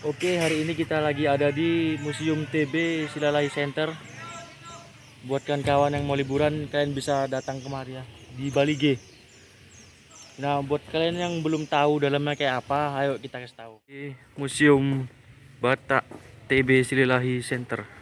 Oke, hari ini kita lagi ada di Museum TB Silalahi Center. Buat kawan-kawan yang mau liburan, kalian bisa datang kemari ya, di Bali G. Nah, buat kalian yang belum tahu dalamnya kayak apa, ayo kita kasih tahu. Di Museum Batak TB Silalahi Center.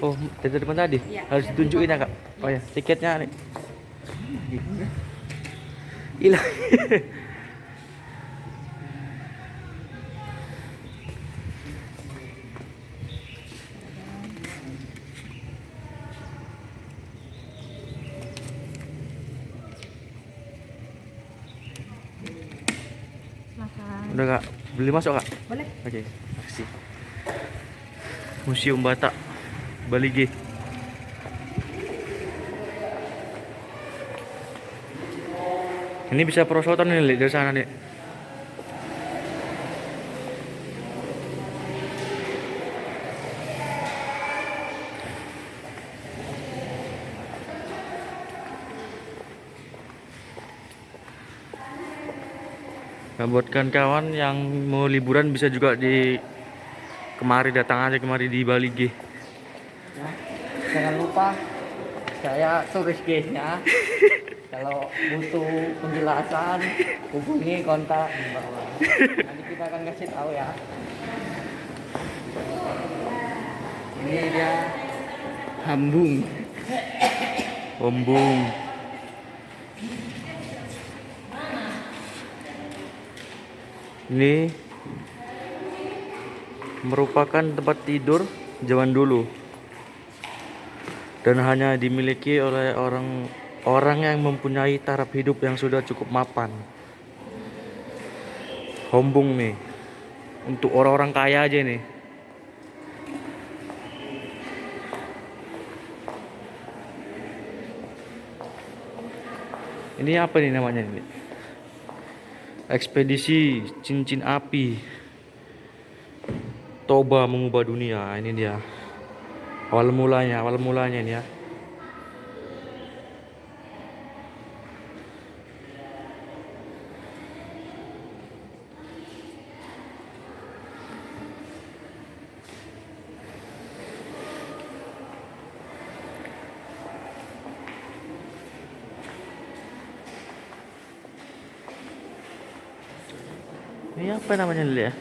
Oh, dari depan tadi? Harus tunjukin ya, Kak? Oh ya, tiketnya nih. Hilang. Udah, Kak? Beli masuk, Kak? Boleh. Oke, makasih. Museum Batak Bali G. Ini bisa perosotan nih, Li, dari sana nih. Nah, buat kawan-kawan yang mau liburan bisa juga di kemari, datang aja kemari di Bali G. Ya, jangan lupa saya tulis guysnya. Kalau butuh penjelasan hubungi kontak di bawah. Nanti kita akan kasih tahu ya. Ini dia hambung. Ombung. Ini merupakan tempat tidur zaman dulu dan hanya dimiliki oleh orang yang mempunyai taraf hidup yang sudah cukup mapan. Ombung nih untuk orang-orang kaya aja nih. Ini apa nih namanya ini? Ekspedisi cincin api Toba mengubah dunia. Ini dia awal mulanya ini ya. Ini apa namanya Lili ya?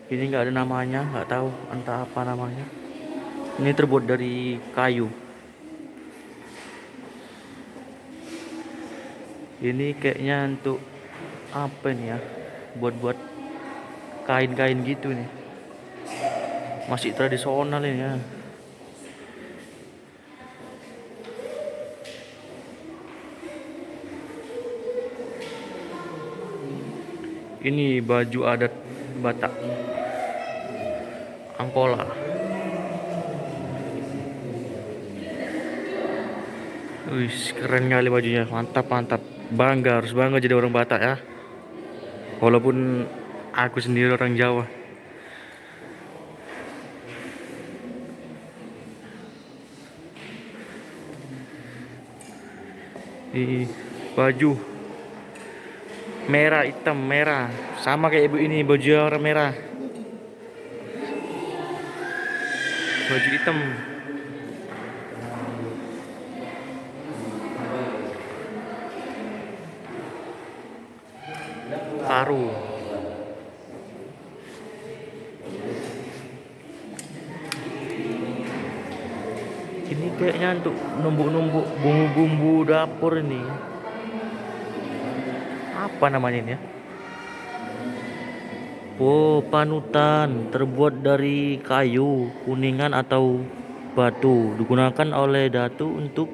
Ini nggak ada namanya, nggak tahu entah apa namanya. Ini terbuat dari kayu. Ini kayaknya untuk apa nih ya? Buat kain-kain gitu nih. Masih tradisional ini ya. Ini baju adat Batak Angkola. Wih, keren kali bajunya, mantap mantap. Bangga, harus bangga jadi orang Batak ya. Walaupun aku sendiri orang Jawa. Ini baju merah hitam merah, sama kayak ibu ini baju orang merah. Baju hitam. Paru. Ini kayaknya untuk numbuk-numbuk bumbu-bumbu dapur ini. Apa namanya ini ya? Oh, panutan terbuat dari kayu, kuningan atau batu. Digunakan oleh datu untuk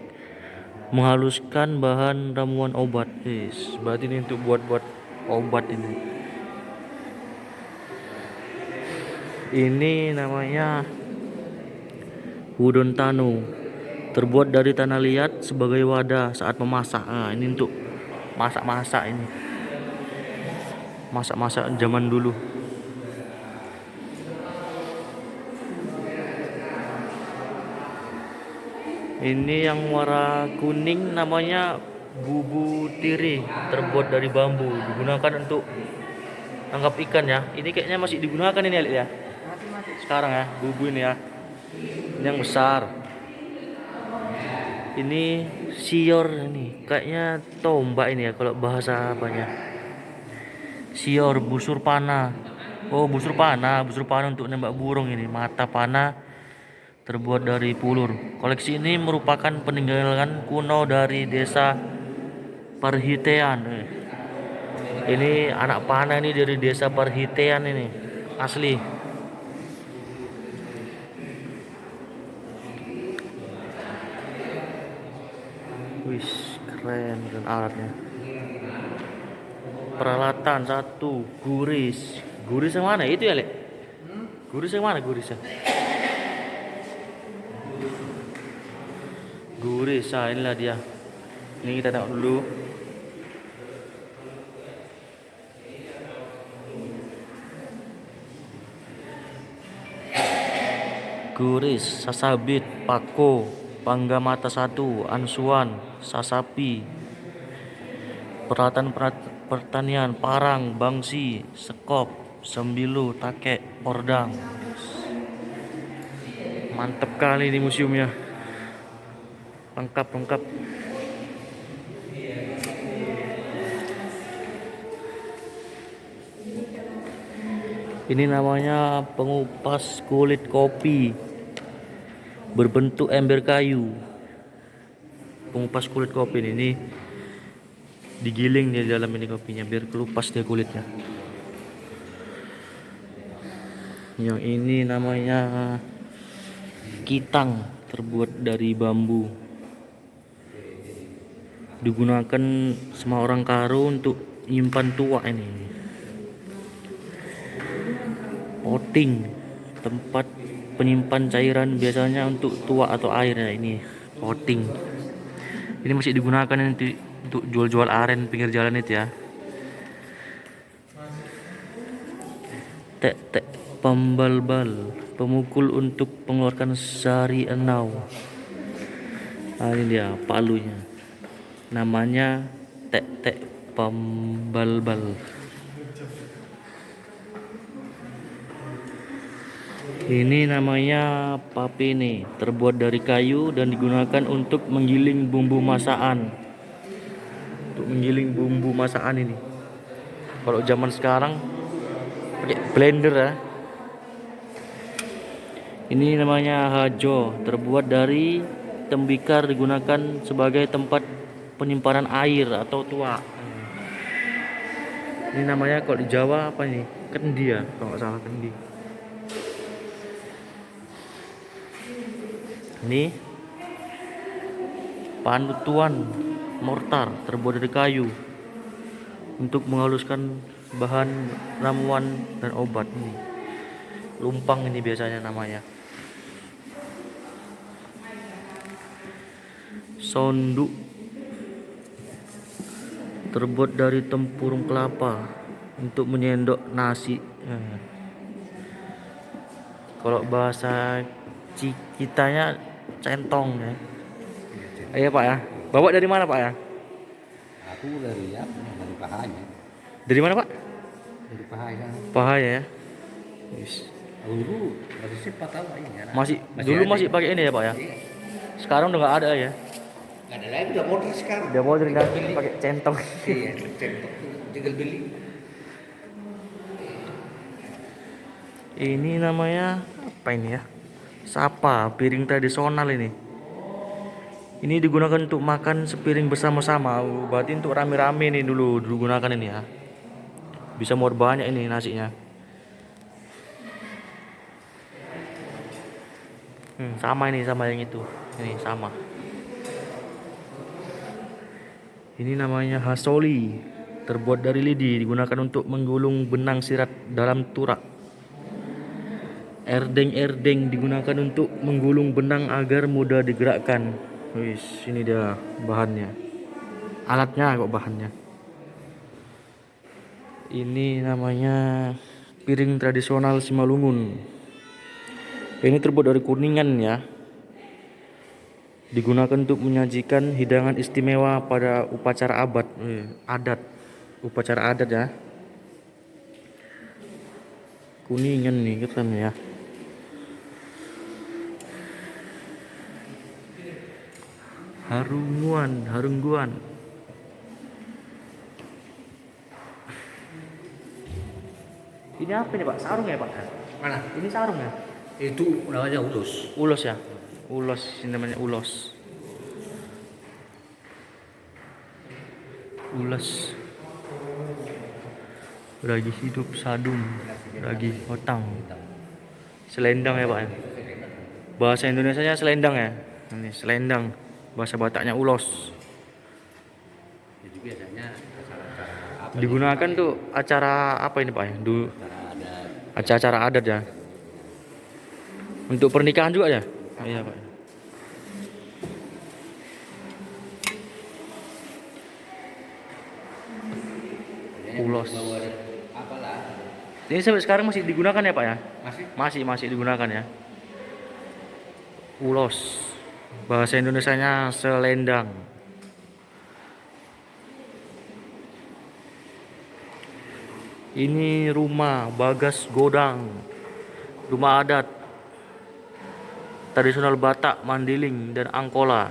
menghaluskan bahan ramuan obat. Yes, berarti ini untuk buat-buat obat ini. Ini namanya Udon Tanu. Terbuat dari tanah liat sebagai wadah saat memasak. Nah, ini untuk masak-masak ini. Masak-masak zaman dulu. Ini yang warna kuning namanya bubu tiri, terbuat dari bambu, digunakan untuk tangkap ikan ya. Ini kayaknya masih digunakan ini Alik ya. Sekarang ya, bubu ini ya. Ini yang besar. Ini sior ini, kayaknya tombak ini ya kalau bahasa apanya. Sior, busur panah. Oh, busur panah untuk nembak burung ini. Mata panah terbuat dari pulur. Koleksi ini merupakan peninggalan kuno dari desa Parhitean. Ini anak panah ini dari desa Parhitean ini. Asli. Wih, keren dan alatnya. Peralatan satu, guris. Guris yang mana? Itu ya, Lek? Guris yang mana gurisnya? Guris, ah inilah dia. Ini kita tengok dulu. Guris, sasabit, pako, pangga mata satu, ansuan, sasapi, peralatan pertanian, parang, bangsi, sekop, sembilu, takek, pordang. Mantep kali di museumnya. Lengkap. Ini namanya pengupas kulit kopi berbentuk ember kayu. Pengupas kulit kopi ini digiling di dalam ini kopinya biar kelupas dia kulitnya. Yang ini namanya kitang, terbuat dari bambu. Digunakan sama orang Karo untuk nyimpan tua ini. Poting, tempat penyimpan cairan biasanya untuk tua atau air ya ini. Poting. Ini masih digunakan nanti untuk jual-jual aren pinggir jalan itu ya. Tek pembalbal, pemukul untuk mengeluarkan sari enau. Nah, ini dia palunya. Namanya tek pembalbal. Ini namanya papene, terbuat dari kayu dan digunakan untuk menggiling bumbu masakan. Untuk menggiling bumbu masakan ini. Kalau zaman sekarang pakai blender ya. Ini namanya hajo, terbuat dari tembikar, digunakan sebagai tempat penyimpanan air atau tua. Ini namanya kalau di Jawa apa nih? Kendi ya, kalau nggak salah kendi. Ini panutuan mortar terbuat dari kayu untuk menghaluskan bahan ramuan dan obat ini. Lumpang ini biasanya namanya. Sonduk terbuat dari tempurung kelapa untuk menyendok nasi. Kalau bahasa kitanya centong ya. Iya Pak ya. Bawa dari mana Pak ya? Aku dari Pahanya. Dari mana Pak? Dari Pahanya. Pahaya ya. Yes. Dulu masih sempat tahu ini ya. Masih dulu masih pakai ini ya Pak ya. Iya. Sekarang udah nggak ada ya. Nggak ada lagi, udah modern sekarang. Udah modern kan pakai centong. Iya, centok tinggal beli. Ini namanya apa ini ya? Sapa, piring tradisional ini. Ini digunakan untuk makan sepiring bersama-sama. Berarti untuk rame-rame nih dulu digunakan ini ya. Bisa muat banyak ini nasinya. Sama ini sama yang itu. Ini sama. Ini namanya hasoli, terbuat dari lidi, digunakan untuk menggulung benang sirat dalam turak. Erdeng-erdeng digunakan untuk menggulung benang agar mudah digerakkan. Wis, ini dia bahannya. Alatnya kok bahannya. Ini namanya piring tradisional Simalungun. Ini terbuat dari kuningan ya. Digunakan untuk menyajikan hidangan istimewa pada upacara adat. Upacara adat ya. Kuningan nih keren ya. Harungguan. Ini apa nih Pak? Sarung ya Pak? Mana? Ini sarung ya? Itu namanya ulus. Ulos ya? Ulos, ini namanya ulos. Ulos. Ragi hidup sadung, ragi otang. Selendang ya Pak ya? Bahasa Indonesianya selendang ya? Ini selendang. Bahasa Bataknya ulos. Jadi biasanya acara-acara apa? Digunakan tuh acara apa ini Pak ya? Acara ada Acara-acara adat ya? Untuk pernikahan juga ya? Iya Pak. Ulos. apalah. Ini sampai sekarang masih digunakan ya Pak ya? Masih? Masih digunakan ya. Ulos. Bahasa Indonesianya selendang. Ini rumah Bagas Godang. Rumah adat tradisional Batak, Mandiling dan Angkola.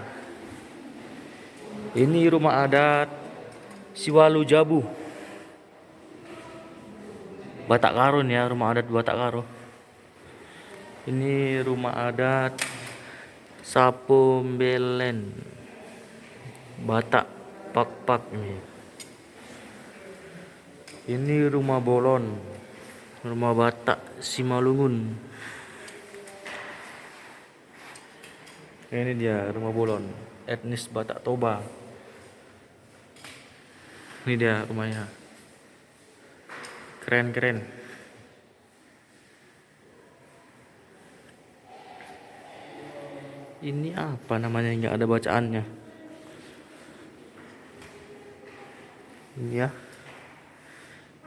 Ini rumah adat Siwalu Jabu. Batak Karo nih ya, rumah adat Batak Karo. Ini rumah adat Sapombelen Batak Pak nih. Ini rumah Bolon, rumah Batak Simalungun. Ini dia rumah Bolon, etnis Batak Toba. Ini dia rumahnya. Keren. Ini apa namanya, nggak ada bacaannya. Ini ya.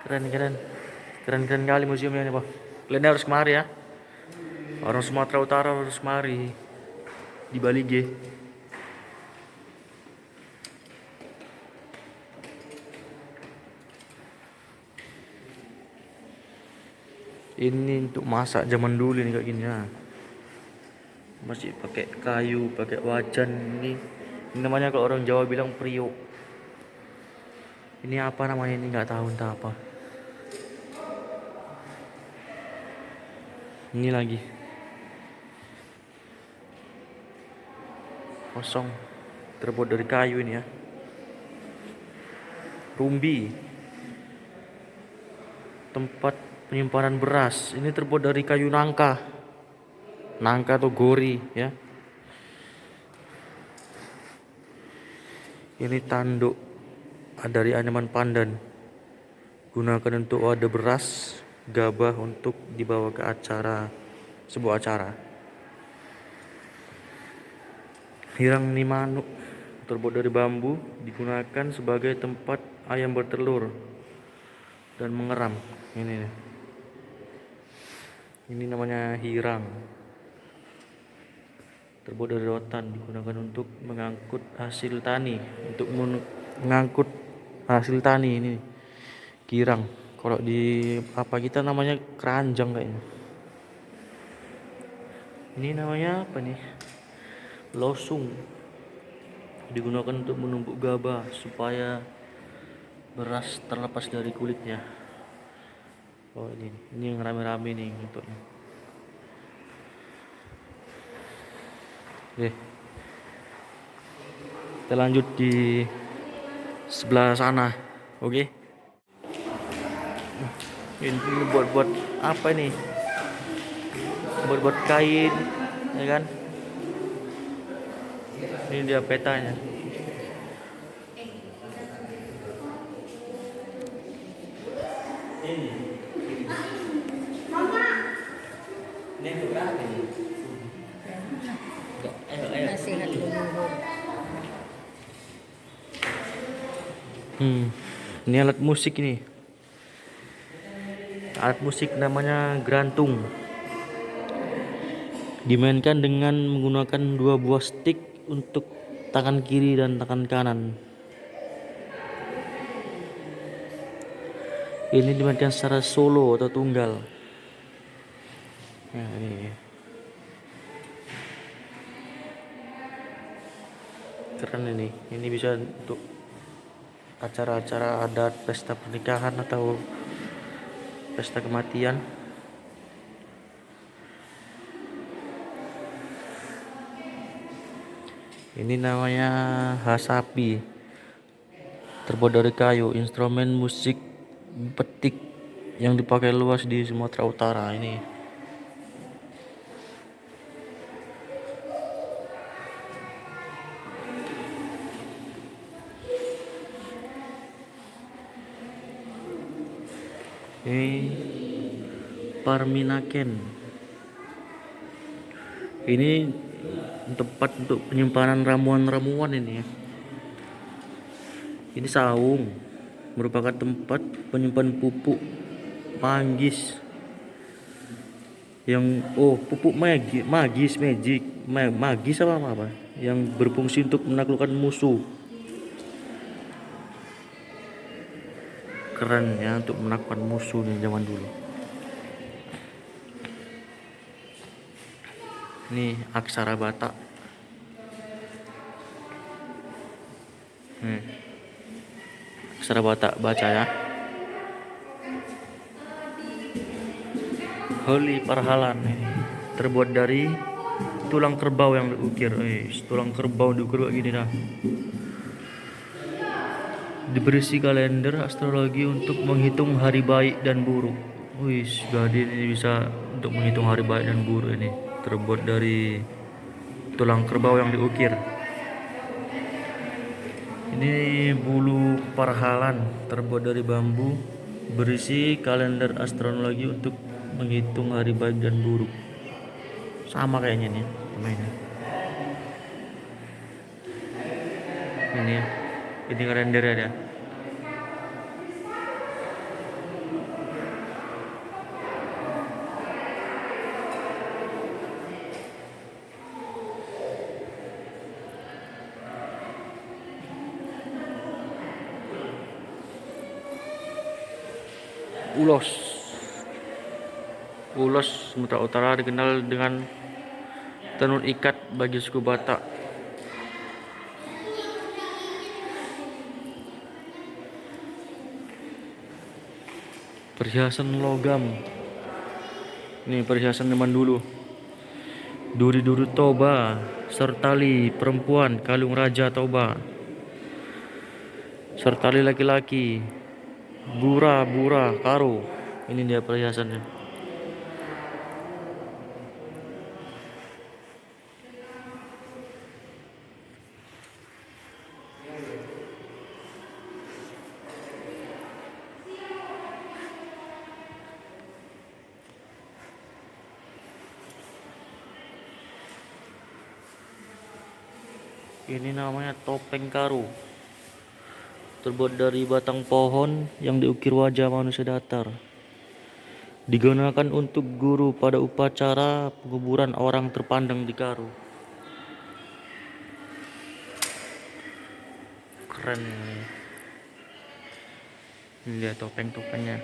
Keren kali museumnya ini Pak. Kalian harus kemari ya. Orang Sumatera Utara harus kemari. Di Bali G. Ini untuk masak zaman dulu nih kayak gini ya. Masih pakai kayu, pakai wajan ini. Ini namanya kalau orang Jawa bilang priok. Ini apa namanya ini nggak tahu entah apa. Ini lagi. Kosong. Terbuat dari kayu ini ya. Rumbi. Tempat penyimpanan beras. Ini terbuat dari kayu nangka. Nangka atau gori ya. Ini tanduk dari anyaman pandan. Gunakan untuk wadah beras, gabah untuk dibawa ke sebuah acara. Hirang Nimanuk terbuat dari bambu, digunakan sebagai tempat ayam bertelur dan mengeram. Ini namanya hirang. Terbuat dari rotan, digunakan untuk mengangkut hasil tani. Mengangkut hasil tani ini kirang. Kalau di apa kita namanya keranjang kayaknya. Ini namanya apa nih? Losung. Digunakan untuk menumbuk gabah supaya beras terlepas dari kulitnya. Oh ini yang rame-rame nih bentuknya. Oke. Kita lanjut di sebelah sana. Oke. Ini buat apa ini? Buat kain, ya kan? Ini dia petanya. Ini alat musik ini. Alat musik namanya grantung. Dimainkan dengan menggunakan dua buah stick untuk tangan kiri dan tangan kanan. Ini dimainkan secara solo atau tunggal. Nah, ini keren ini. Ini bisa untuk acara-acara adat, pesta pernikahan atau pesta kematian. Ini namanya hasapi, terbuat dari kayu, instrumen musik petik yang dipakai luas di Sumatera Utara ini. Ini Parminaken. Ini tempat untuk penyimpanan ramuan-ramuan ini ya. Ini saung, merupakan tempat penyimpan pupuk manggis yang pupuk magis apa yang berfungsi untuk menaklukkan musuh. Keren ya, untuk menaklukkan musuh nih zaman dulu. Ini aksara Batak. Aksara Batak baca ya. Holy Parhalan ini terbuat dari tulang kerbau yang diukir. Tulang kerbau diukir kayak gini dah. Diberisi kalender astrologi untuk menghitung hari baik dan buruk. Jadi ini bisa untuk menghitung hari baik dan buruk ini. Terbuat dari tulang kerbau yang diukir. Ini bulu parhalan terbuat dari bambu, berisi kalender astrologi untuk menghitung hari baik dan buruk. Sama kayaknya nih sama ini. Ini kalender ada. Ulos Sumatera Utara dikenal dengan tenun ikat bagi suku Batak. Perhiasan logam. Ini perhiasan zaman dulu. Duri-duri toba, sertali perempuan, kalung raja toba. Sertali laki-laki, bura-bura karo. Ini dia perhiasannya. Ini namanya topeng karo. Terbuat dari batang pohon yang diukir wajah manusia datar. Digunakan untuk guru pada upacara penguburan orang terpandang di Karo. Keren ini. Ini lihat topeng-topengnya.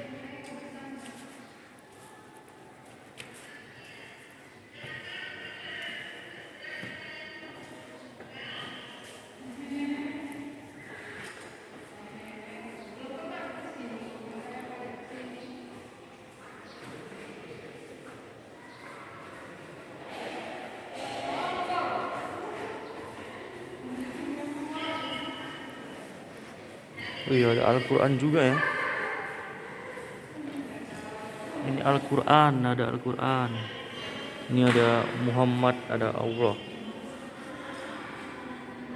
Iya, ada Al-Quran juga ya. Ini Al-Quran, ada Al-Quran. Ini ada Muhammad, ada Allah.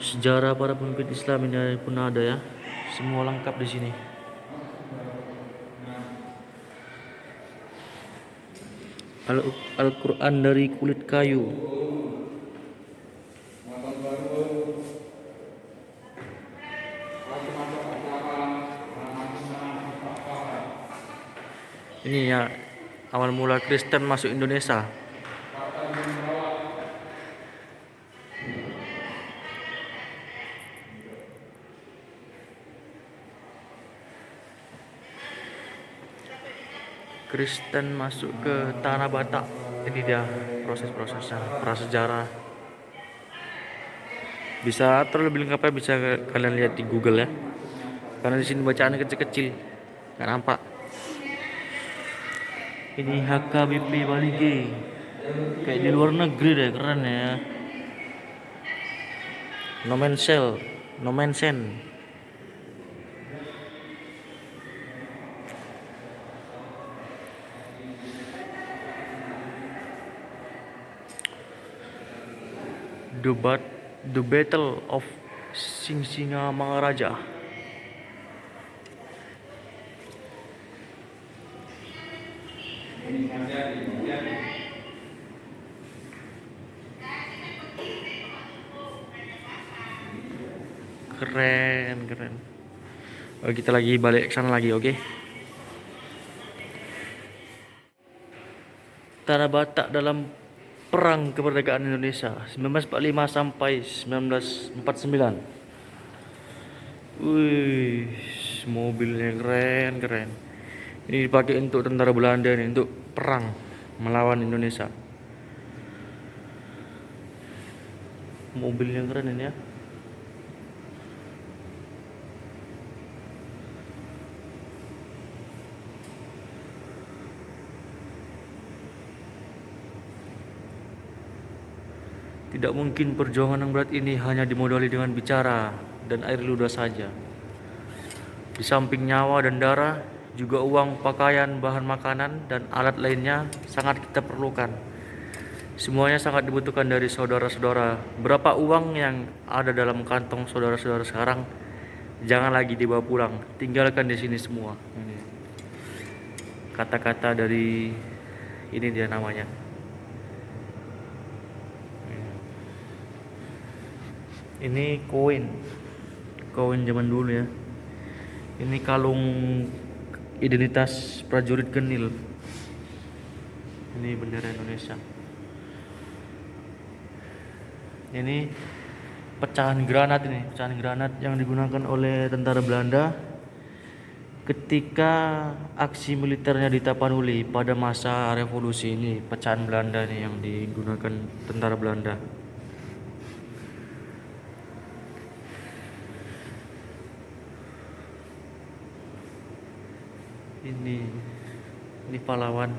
Sejarah para pemimpin Islam ini pun ada ya. Semua lengkap di sini. Al-Quran dari kulit kayu. Ini ya awal mula Kristen masuk Indonesia. Kristen masuk ke tanah Batak. Ini dia proses-prosesnya, prasejarah. Bisa terlebih lengkapnya bisa kalian lihat di Google ya. Karena di sini bacaannya kecil-kecil, nggak nampak. Ini HKBP Bali G. Kayak di luar negeri deh, keren ya. No Man's Cell, No Man's Land. The Battle of Singamangaraja. Keren. Oh, kita lagi balik ke sana lagi, oke? Tanah Batak dalam Perang Kemerdekaan Indonesia 1945 sampai 1949. Wih, mobilnya keren. Ini dipakai untuk tentara Belanda nih, untuk perang melawan Indonesia. Mobilnya keren ini ya. Tidak mungkin perjuangan yang berat ini hanya dimodali dengan bicara dan air ludah saja. Di samping nyawa dan darah, juga uang, pakaian, bahan makanan, dan alat lainnya sangat kita perlukan. Semuanya sangat dibutuhkan dari saudara-saudara. Berapa uang yang ada dalam kantong saudara-saudara sekarang, jangan lagi dibawa pulang. Tinggalkan di sini semua. Ini kata-kata dari ini dia namanya. Ini koin zaman dulu ya. Ini kalung identitas prajurit Genil. Ini bendera Indonesia. Ini pecahan granat yang digunakan oleh tentara Belanda ketika aksi militernya di Tapanuli pada masa revolusi. Ini pecahan Belanda nih yang digunakan tentara Belanda. Ini pahlawan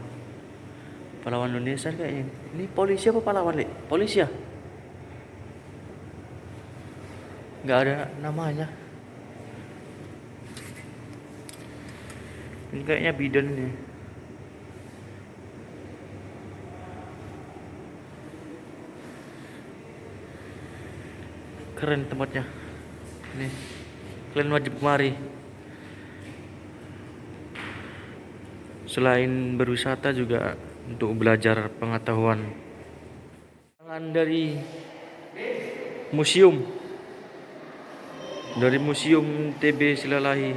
Indonesia kayaknya. Ini polisi apa pahlawan, Lek? Polisi ya? Nggak ada namanya. Ini kayaknya bidan ini. Keren tempatnya. Ini kalian wajib kemari. Selain berwisata juga untuk belajar pengetahuan. Dari museum TB Silalahi.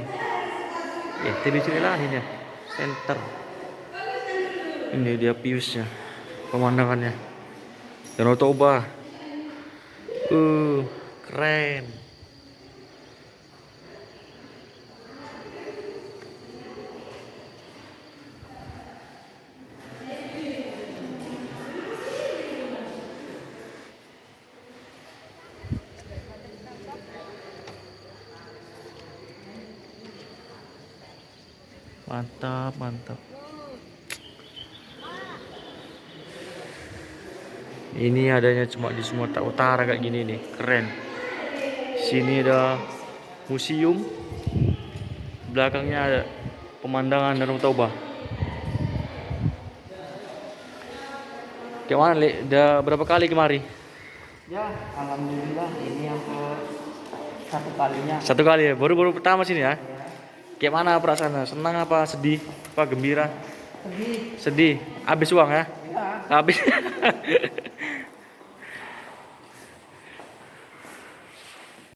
TB Silalahi ya, center. Ini dia viewsnya, pemandangannya. Danau Toba. Keren. Mantap. Ini adanya cuma di Sumatera Utara kayak gini nih, keren. Sini ada museum, belakangnya ada pemandangan Danau Toba. Kayak mana, Le? Udah berapa kali kemari? Ya, alhamdulillah ini yang ke satu kalinya. Satu kali ya, baru pertama sini ya. Ya, Kayak mana perasaannya? Senang apa sedih? Apa gembira? sedih. Sedih. Habis uang ya? Ya. Habis.